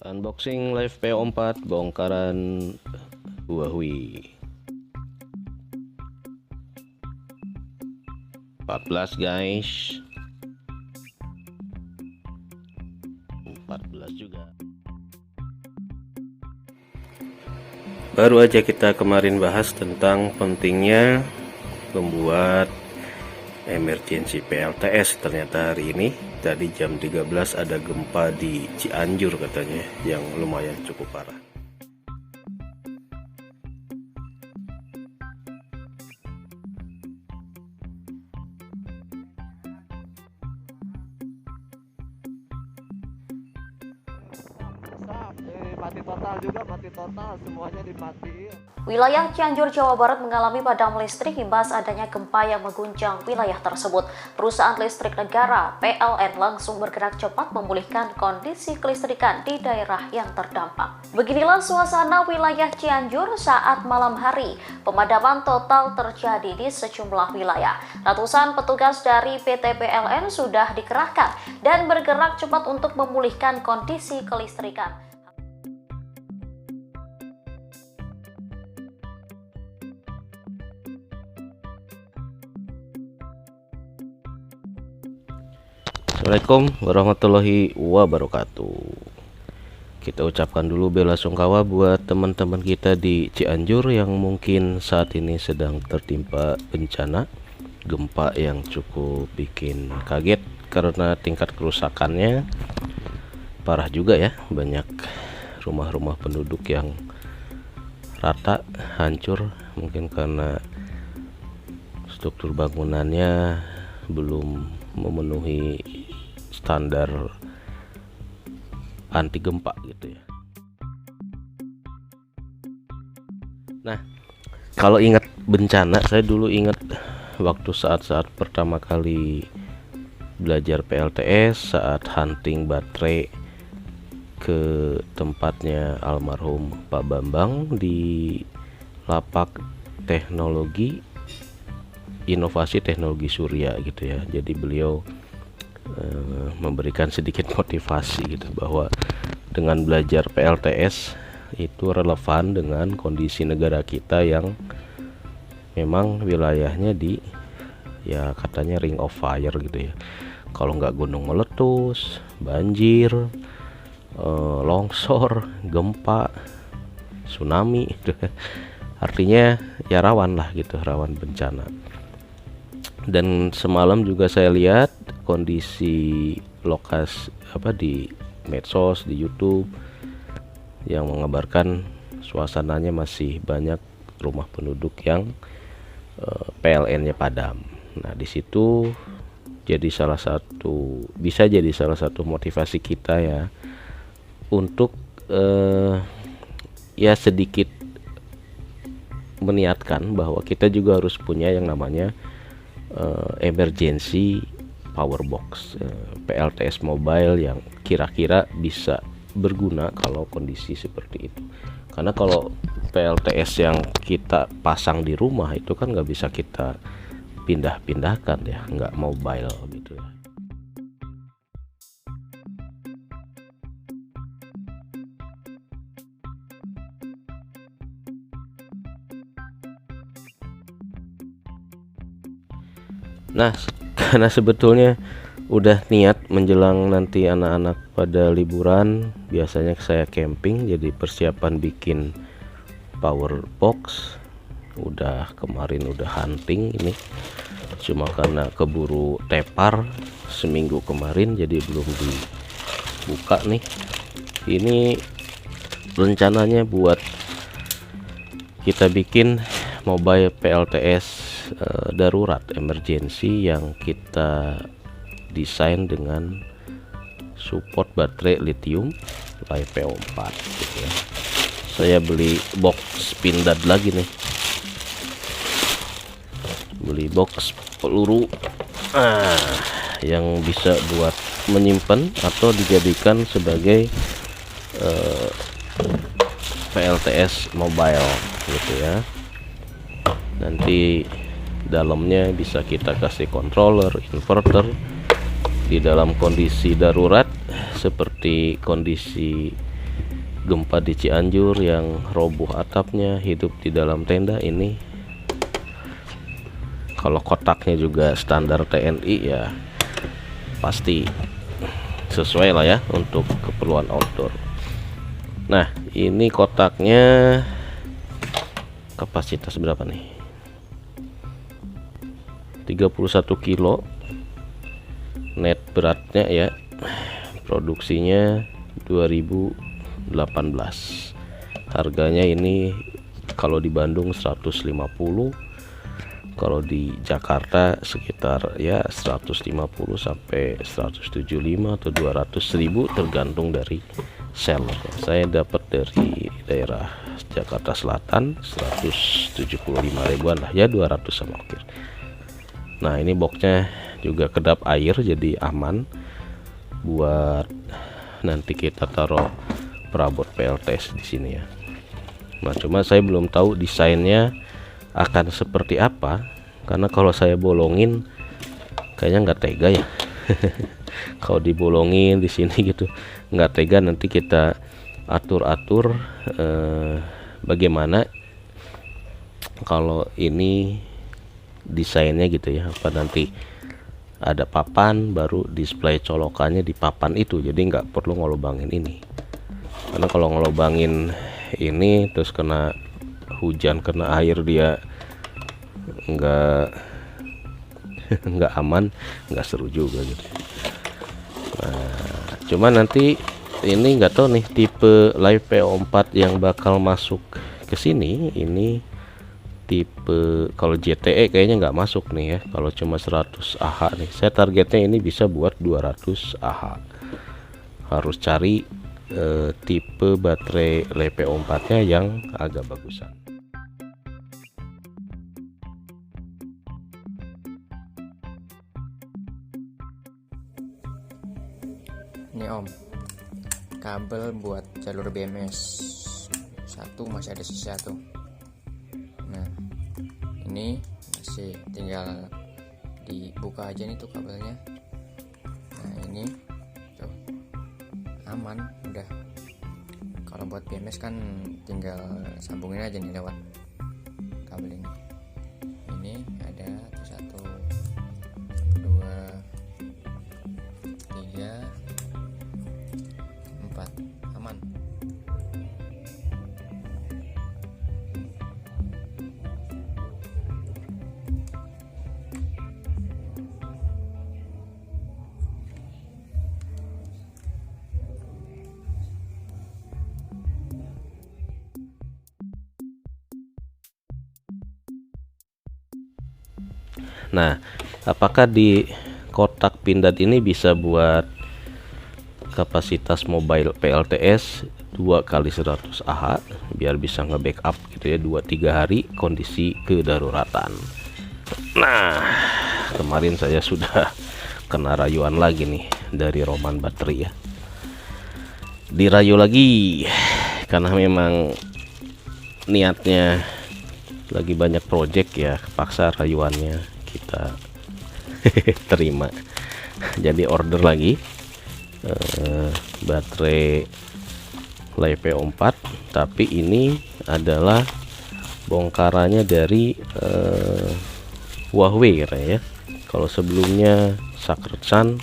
Unboxing live PO4 bongkaran Huawei 14 guys, 14 juga. Baru aja kita kemarin bahas tentang pentingnya membuat emergency PLTS. Ternyata hari ini tadi jam 13 ada gempa di Cianjur katanya yang lumayan cukup parah. Mati total juga, mati total, semuanya dimatiin. Wilayah Cianjur, Jawa Barat mengalami padam listrik imbas adanya gempa yang mengguncang wilayah tersebut. Perusahaan listrik negara (PLN) langsung bergerak cepat memulihkan kondisi kelistrikan di daerah yang terdampak. Beginilah suasana wilayah Cianjur saat malam hari. Pemadaman total terjadi di sejumlah wilayah. Ratusan petugas dari PT PLN sudah dikerahkan dan bergerak cepat untuk memulihkan kondisi kelistrikan. Assalamualaikum warahmatullahi wabarakatuh. Kita ucapkan dulu bela sungkawa buat teman-teman kita di Cianjur yang mungkin saat ini sedang tertimpa bencana gempa yang cukup bikin kaget karena tingkat kerusakannya parah juga ya. Banyak rumah-rumah penduduk yang rata hancur, mungkin karena struktur bangunannya belum memenuhi standar anti gempa gitu ya. Nah, kalau ingat bencana, saya dulu ingat waktu saat-saat pertama kali belajar PLTS saat hunting baterai ke tempatnya almarhum Pak Bambang di lapak teknologi inovasi teknologi surya gitu ya. Jadi beliau memberikan sedikit motivasi gitu bahwa dengan belajar PLTS itu relevan dengan kondisi negara kita yang memang wilayahnya di ya katanya ring of fire gitu ya. Kalau nggak gunung meletus, banjir, longsor, gempa, tsunami gitu. Artinya ya rawan lah gitu, rawan bencana. Dan semalam juga saya lihat kondisi lokasi di medsos, di YouTube yang mengabarkan suasananya masih banyak rumah penduduk yang PLN-nya padam. Nah, di situ bisa jadi salah satu motivasi kita ya untuk ya sedikit meniatkan bahwa kita juga harus punya yang namanya emergency power box PLTS mobile yang kira-kira bisa berguna kalau kondisi seperti itu. Karena kalau PLTS yang kita pasang di rumah itu kan nggak bisa kita pindah-pindahkan ya, nggak mobile gitu ya. Nah, karena sebetulnya udah niat menjelang nanti anak-anak pada liburan, biasanya saya camping, jadi persiapan bikin power box. Kemarin udah hunting ini, cuma karena keburu tepar seminggu kemarin jadi belum dibuka nih. Ini rencananya buat kita bikin mobile PLTS darurat emergency yang kita desain dengan support baterai lithium LiPo4 gitu ya. Saya beli box pindad lagi nih, beli box peluru yang bisa buat menyimpan atau dijadikan sebagai PLTS mobile gitu ya. Nanti dalamnya bisa kita kasih controller, inverter di dalam kondisi darurat seperti kondisi gempa di Cianjur yang roboh atapnya, hidup di dalam tenda. Ini kalau kotaknya juga standar TNI ya pasti sesuai lah ya untuk keperluan outdoor. Nah, ini kotaknya kapasitas berapa nih? 31 kilo net beratnya ya. Produksinya 2018. Harganya ini kalau di Bandung 150, kalau di Jakarta sekitar ya 150 sampai 175 atau 200.000 tergantung dari seller. Saya dapat dari daerah Jakarta Selatan 175 ribuan lah ya, 200 sama ongkir. Nah, ini boxnya juga kedap air jadi aman buat nanti kita taruh perabot PLTS di sini ya. Nah, cuma saya belum tahu desainnya akan seperti apa, karena kalau saya bolongin kayaknya nggak tega ya. Kalau dibolongin di sini gitu nggak tega, nanti kita atur-atur bagaimana kalau ini desainnya gitu ya, apa nanti ada papan baru display colokannya di papan itu, jadi nggak perlu ngelubangin ini. Karena kalau ngelubangin ini terus kena hujan, kena air, dia nggak aman, nggak seru juga gitu. Nah, cuma nanti ini nggak tahu nih tipe Live PO4 yang bakal masuk ke sini. Ini tipe kalau JTE kayaknya nggak masuk nih ya, kalau cuma 100 Ah nih. Saya targetnya ini bisa buat 200 Ah. Harus cari tipe baterai LiPo4 nya yang agak bagusan. Ini Om, kabel buat jalur BMS satu masih ada sisa tuh. Nah, ini masih tinggal dibuka aja nih tuh kabelnya. Nah, ini tuh aman udah. Kalau buat BMS kan tinggal sambungin aja nih lewat kabel ini. Ini ada tuh 1, 2, 3, 4, aman. Nah, apakah di kotak pindad ini bisa buat kapasitas mobile PLTS 2 kali 100 Ah biar bisa nge-backup gitu ya 2-3 hari kondisi kedaruratan. Nah, kemarin saya sudah kena rayuan lagi nih dari Roman Battery ya. Dirayu lagi karena memang niatnya lagi banyak project ya, kepaksa rayuannya kita terima. Jadi order lagi baterai LiPo4, tapi ini adalah bongkarannya dari Huawei katanya ya. Kalau sebelumnya Sakrtsan,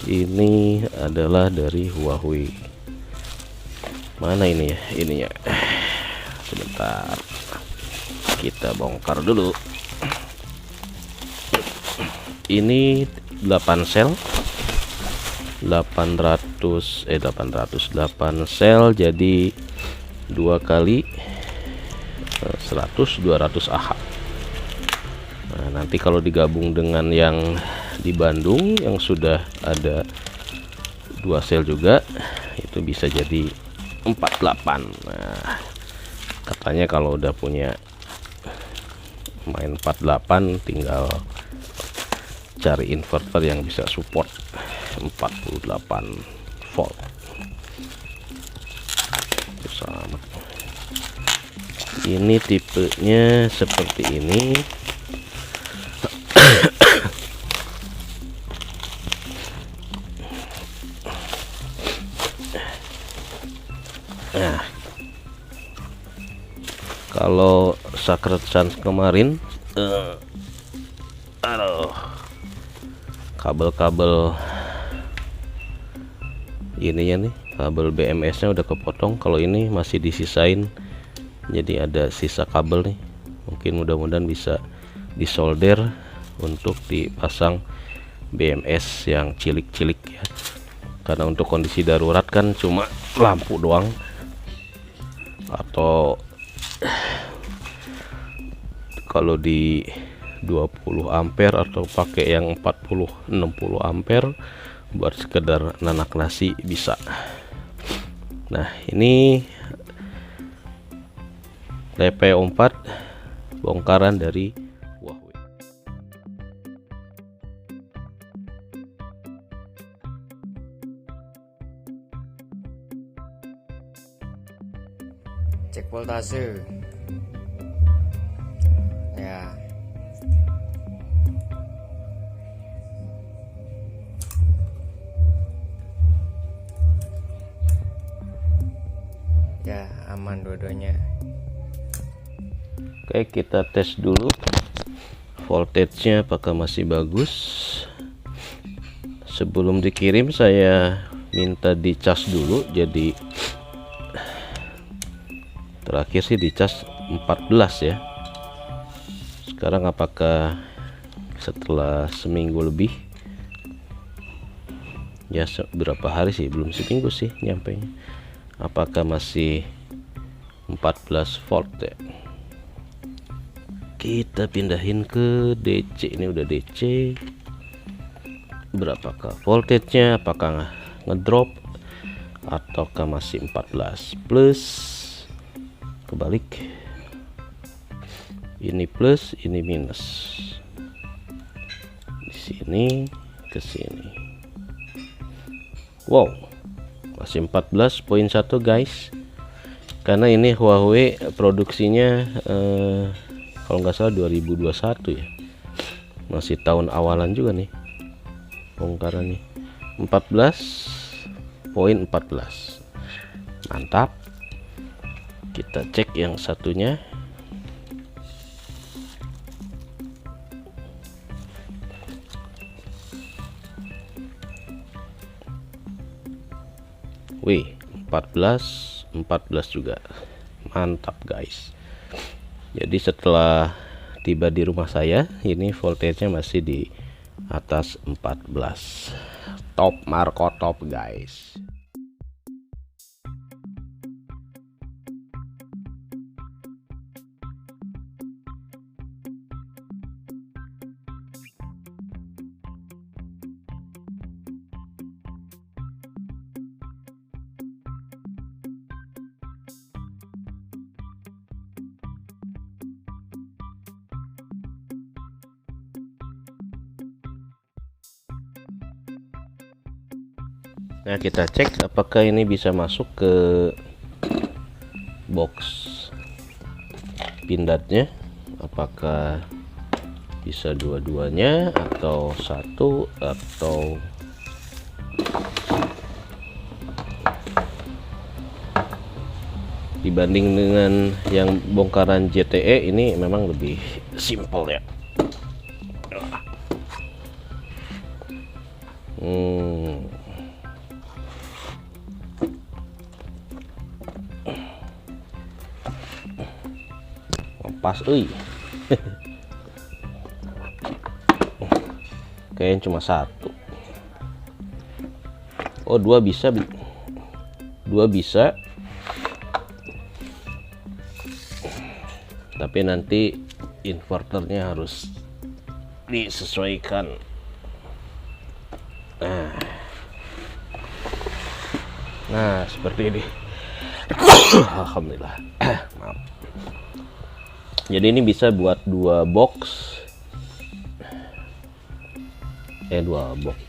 ini adalah dari Huawei. Mana ini ya? Ininya sebentar, kita bongkar dulu. Ini 8 sel 8 sel, jadi 2 kali 100 200 Ah. Nah, nanti kalau digabung dengan yang di Bandung yang sudah ada 2 sel juga, itu bisa jadi 48. Nah, katanya kalau udah punya main 48 tinggal cari inverter yang bisa support 48 volt. Sama. Ini tipenya seperti ini. Nah, kalau Sacred Suns kemarin aduh, kabel-kabel ininya nih, kabel BMS nya udah kepotong. Kalau ini masih disisain, jadi ada sisa kabel nih, mungkin mudah-mudahan bisa disolder untuk dipasang BMS yang cilik-cilik ya, karena untuk kondisi darurat kan cuma lampu doang, atau kalau di 20 ampere atau pakai yang 40-60 ampere buat sekedar nanak nasi bisa. Nah, ini TP4 bongkaran dari Huawei. Cek voltase ya. Ya, aman dua-duanya. Oke, kita tes dulu voltage-nya apakah masih bagus. Sebelum dikirim saya minta dicas dulu, jadi terakhir sih dicas 14 ya. Sekarang apakah setelah seminggu lebih, ya berapa hari sih, belum seminggu sih nyampe, apakah masih 14 volt ya. Kita pindahin ke DC, ini udah DC. Berapakah voltage-nya, apakah ngedrop ataukah masih 14 plus, kebalik, ini plus ini minus, di sini ke sini. Wow, masih 14.1 guys, karena ini Huawei produksinya kalau nggak salah 2021 ya, masih tahun awalan juga nih bongkaran nih. 14.14 mantap. Kita cek yang satunya. Wih, 14 juga mantap guys. Jadi setelah tiba di rumah saya, ini voltage-nya masih di atas 14. Top Marco top guys. Nah, kita cek apakah ini bisa masuk ke box pindatnya, apakah bisa dua-duanya atau satu, atau dibanding dengan yang bongkaran JTE ini memang lebih simple ya. Pas, kayaknya cuma satu. Oh, dua bisa, tapi nanti inverternya harus disesuaikan. Nah seperti ini. Alhamdulillah. Maaf. Jadi ini bisa buat dua box, dua box.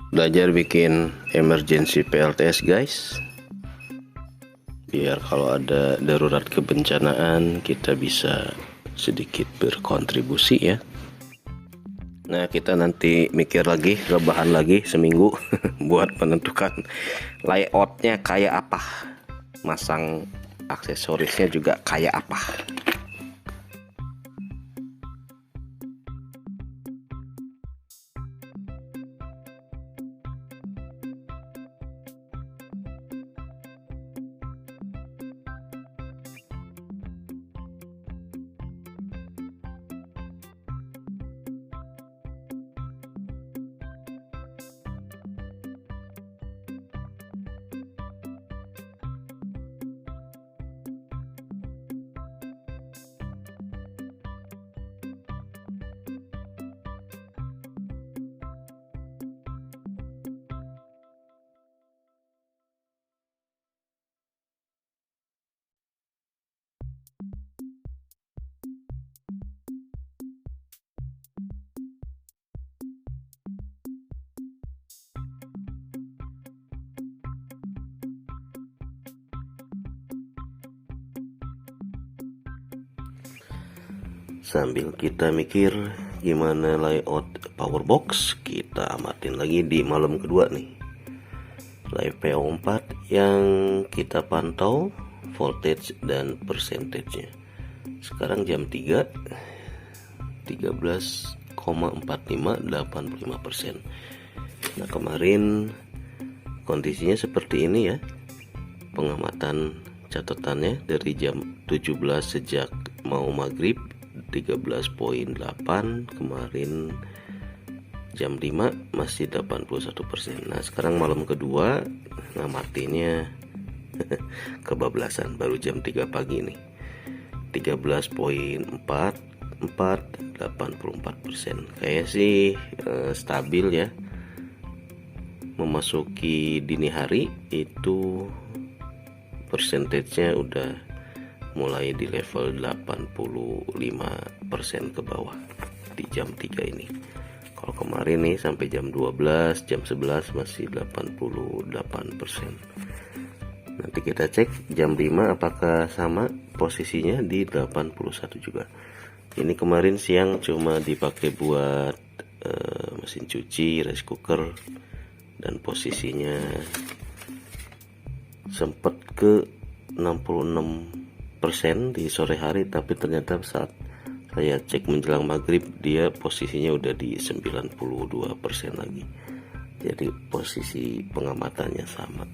Belajar bikin emergency PLTS guys, biar kalau ada darurat kebencanaan kita bisa sedikit berkontribusi ya. Nah, kita nanti mikir lagi, rebahan lagi seminggu buat menentukan layoutnya kayak apa, masang aksesorisnya juga kayak apa. Sambil kita mikir gimana layout power box, kita amatin lagi di malam kedua nih. Live PO4 yang kita pantau voltage dan persentasenya. Sekarang jam 3, 13,4585%. Nah, kemarin kondisinya seperti ini ya. Pengamatan catatannya dari jam 17 sejak mau maghrib 13,8, kemarin jam 5 masih 81%. Nah, sekarang malam kedua ngamatinnya kebablasan, baru jam 3 pagi nih. 13,44, 84%. Kayak sih stabil ya. Memasuki dini hari itu persentasenya udah mulai di level 85% ke bawah di jam 3 ini. Kalau kemarin nih sampai jam 12, jam 11 masih 88%. Nanti kita cek jam 5 apakah sama posisinya di 81 juga. Ini kemarin siang cuma dipakai buat mesin cuci, rice cooker, dan posisinya sempat ke 66% di sore hari, tapi ternyata saat saya cek menjelang maghrib dia posisinya udah di 92% lagi. Jadi posisi pengamatannya sama.